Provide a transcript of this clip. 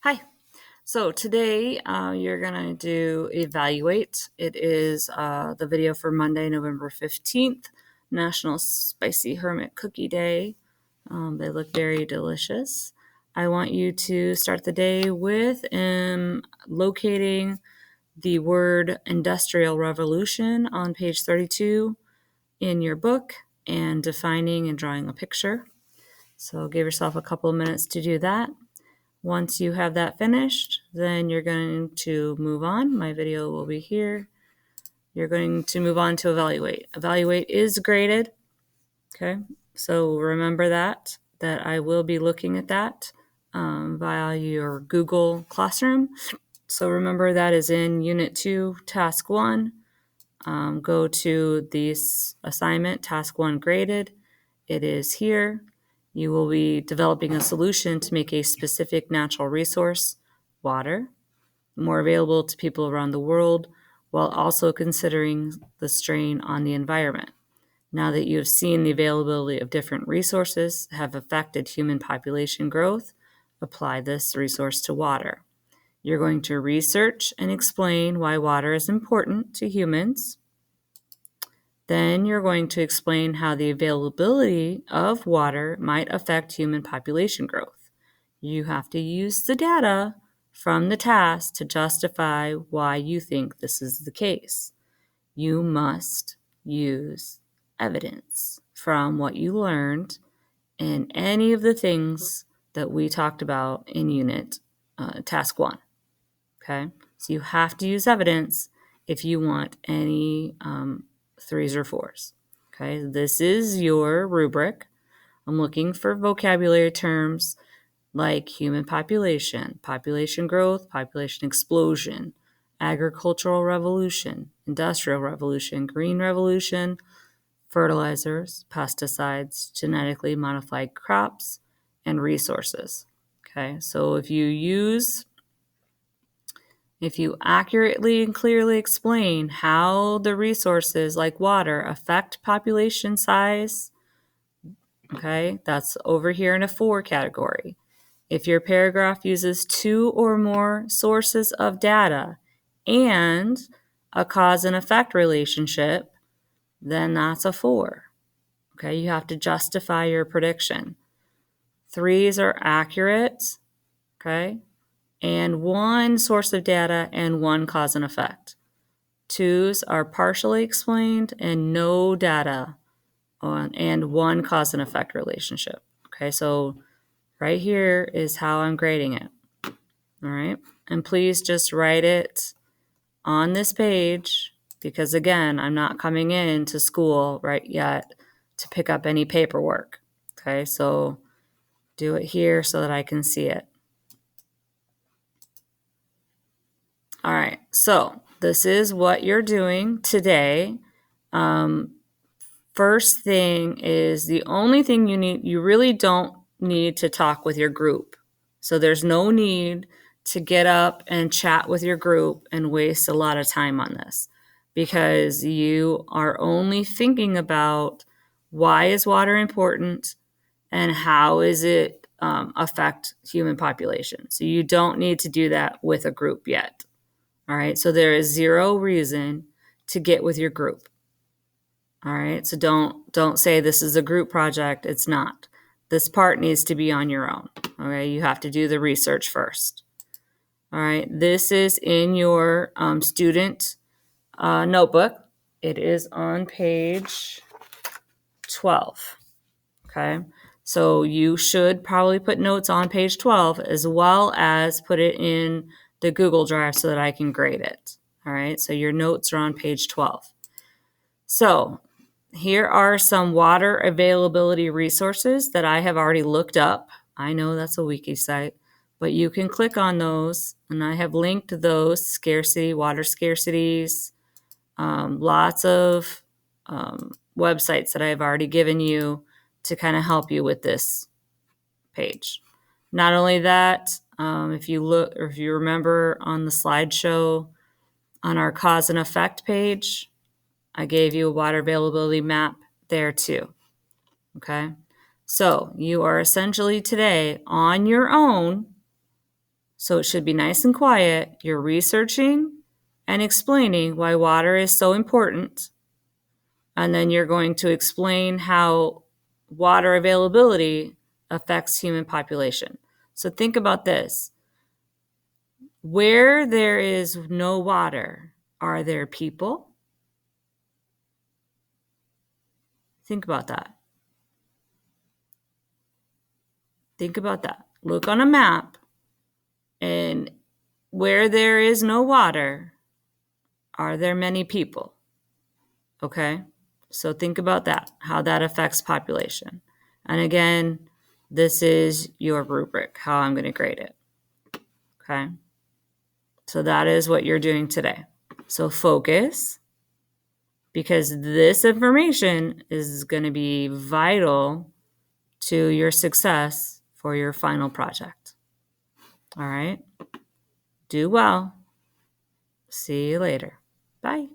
Hi. So today you're going to do Evaluate. It is the video for Monday, November 15th, National Spicy Hermit Cookie Day. They look very delicious. I want you to start the day with locating the word Industrial Revolution on page 32 in your book and defining and drawing a picture. So give yourself a couple of minutes to do that. Once you have that finished, then you're going to move on. My video will be here. You're going to move on to Evaluate. Evaluate is graded. Okay, so remember that I will be looking at that via your Google Classroom. So remember that is in Unit 2, Task 1. Go to this assignment, Task 1 graded. It is here. You will be developing a solution to make a specific natural resource, water, more available to people around the world, while also considering the strain on the environment. Now that you have seen the availability of different resources have affected human population growth, apply this resource to water. You're going to research and explain why water is important to humans. Then you're going to explain how the availability of water might affect human population growth. You have to use the data from the task to justify why you think this is the case. You must use evidence from what you learned in any of the things that we talked about in unit task 1. Okay, so you have to use evidence if you want any 3s or 4s. Okay, this is your rubric. I'm looking for vocabulary terms like human population, population growth, population explosion, agricultural revolution, industrial revolution, green revolution, fertilizers, pesticides, genetically modified crops, and resources. Okay, so if you accurately and clearly explain how the resources like water affect population size, okay, that's over here in a 4 category. If your paragraph uses 2 or more sources of data and a cause and effect relationship, then that's a 4. Okay, you have to justify your prediction. 3s are accurate, okay, and 1 source of data and 1 cause and effect. 2s are partially explained and no data and 1 cause and effect relationship. Okay, so right here is how I'm grading it. All right, and please just write it on this page because, again, I'm not coming into school right yet to pick up any paperwork. Okay, so do it here so that I can see it. All right, so this is what you're doing today. First thing is the only thing you really don't need to talk with your group. So there's no need to get up and chat with your group and waste a lot of time on this because you are only thinking about why is water important and how is it affect human population. So you don't need to do that with a group yet. All right, so there is 0 reason to get with your group. All right, so don't say this is a group project. It's not. This part needs to be on your own. Okay, you have to do the research first. All right, this is in your student notebook. It is on page 12. Okay, so you should probably put notes on page 12 as well as put it in the Google Drive so that I can grade it. All right, so your notes are on page 12. So here are some water availability resources that I have already looked up. I know that's a wiki site, but you can click on those, and I have linked those water scarcities, lots of websites that I've already given you to kind of help you with this page. Not only that, if you remember on the slideshow on our cause and effect page, I gave you a water availability map there too. Okay, so you are essentially today on your own So it should be nice and quiet. You're researching and explaining why water is so important. And then you're going to explain how water availability affects human population. So think about this. Where there is no water, are there people? Think about that. Think about that. Look on a map, and where there is no water, are there many people? Okay? So think about that, how that affects population. And again, this is your rubric, how I'm going to grade it. Okay? So that is what you're doing today. So focus, because this information is going to be vital to your success for your final project. All right? Do well. See you later. Bye.